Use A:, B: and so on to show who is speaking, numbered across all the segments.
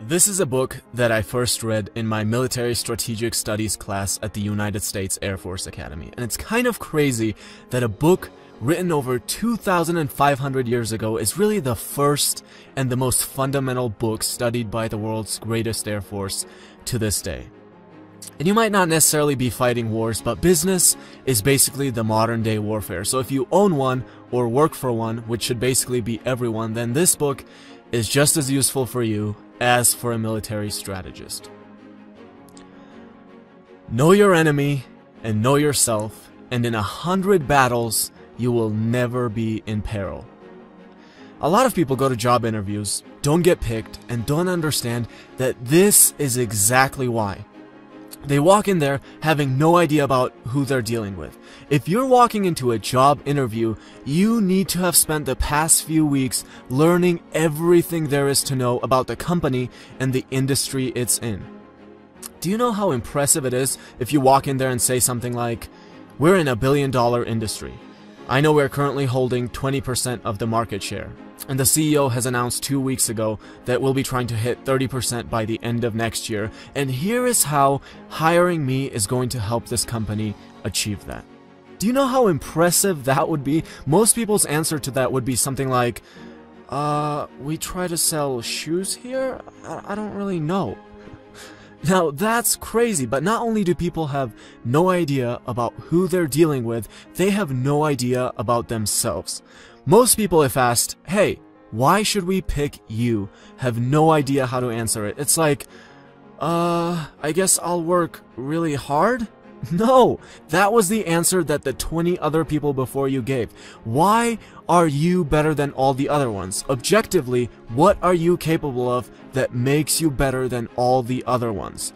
A: This is a book that I first read in my military strategic studies class at the United States Air Force Academy, and it's kind of crazy that a book written over 2,500 years ago is really the first and the most fundamental book studied by the world's greatest Air Force to this day. And you might not necessarily be fighting wars, but business is basically the modern day warfare. So if you own one or work for one, which should basically be everyone, then this book is just as useful for you as for a military strategist. Know your enemy and know yourself, and in 100 battles, you will never be in peril. A lot of people go to job interviews, don't get picked, and don't understand that this is exactly why. They walk in there having no idea about who they're dealing with. If you're walking into a job interview, you need to have spent the past few weeks learning everything there is to know about the company and the industry it's in. Do you know how impressive it is if you walk in there and say something like, "We're in a billion-dollar industry. I know we're currently holding 20% of the market share. And the CEO has announced 2 weeks ago that we'll be trying to hit 30% by the end of next year. And here is how hiring me is going to help this company achieve that." Do you know how impressive that would be? Most people's answer to that would be something like, we try to sell shoes here? I don't really know. Now that's crazy, but not only do people have no idea about who they're dealing with, they have no idea about themselves. Most people, if asked, "Hey, why should we pick you?" have no idea how to answer it. It's like, I guess I'll work really hard? No, that was the answer that the 20 other people before you gave. Why are you better than all the other ones? Objectively, what are you capable of that makes you better than all the other ones?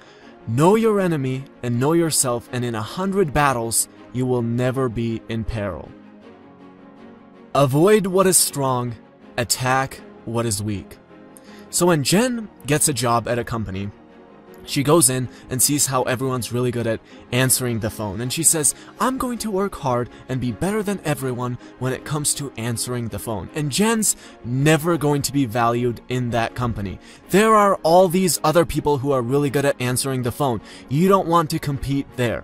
A: Know your enemy and know yourself, and in 100 battles, you will never be in peril. Avoid what is strong, attack what is weak. So when Jen gets a job at a company, she goes in and sees how everyone's really good at answering the phone, and she says, "I'm going to work hard and be better than everyone when it comes to answering the phone." And Jen's never going to be valued in that company. There are all these other people who are really good at answering the phone. You don't want to compete there.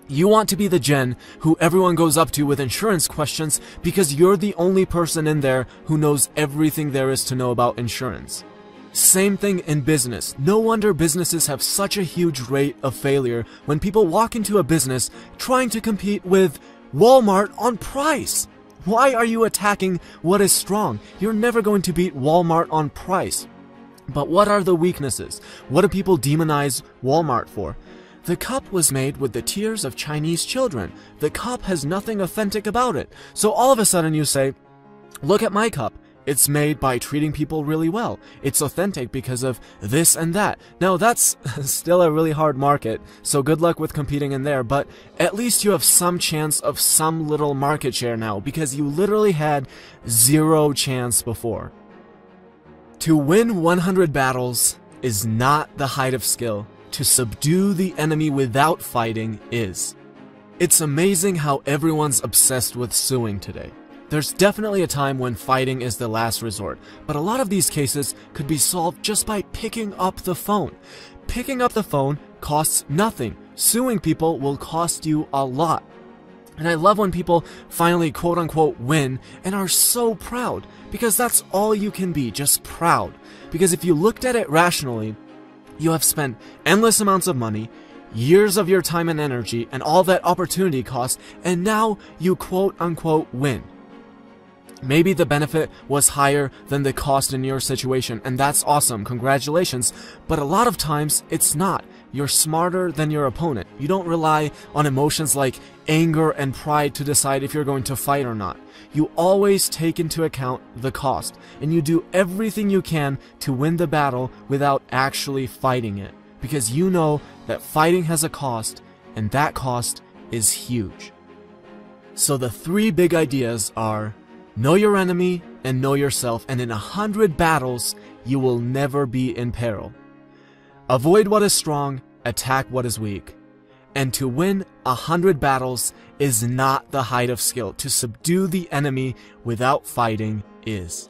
A: You want to be the Jen who everyone goes up to with insurance questions because you're the only person in there who knows everything there is to know about insurance. Same thing in business. No wonder businesses have such a huge rate of failure when people walk into a business trying to compete with Walmart on price. Why are you attacking what is strong? You're never going to beat Walmart on price. But what are the weaknesses? What do people demonize Walmart for? The cup was made with the tears of Chinese children. The cup has nothing authentic about it. So all of a sudden you say, "Look at my cup. It's made by treating people really well. It's authentic because of this and that." Now that's still a really hard market, so good luck with competing in there, but at least you have some chance of some little market share now, because you literally had zero chance before. To win 100 battles is not the height of skill. To subdue the enemy without fighting is. It's amazing how everyone's obsessed with suing today. There's definitely a time when fighting is the last resort, but a lot of these cases could be solved just by picking up the phone. Picking up the phone costs nothing. Suing people will cost you a lot. And I love when people finally quote-unquote win and are so proud, because that's all you can be, just proud. Because if you looked at it rationally, you have spent endless amounts of money, years of your time and energy, and all that opportunity cost, and now you quote-unquote win. Maybe the benefit was higher than the cost in your situation, and that's awesome, congratulations, but a lot of times it's not. You're smarter than your opponent. You don't rely on emotions like anger and pride to decide if you're going to fight or not. You always take into account the cost, and you do everything you can to win the battle without actually fighting it, because you know that fighting has a cost, and that cost is huge. So the three big ideas are: know your enemy and know yourself, and in 100 battles, you will never be in peril. Avoid what is strong, attack what is weak. And to win 100 battles is not the height of skill. To subdue the enemy without fighting is.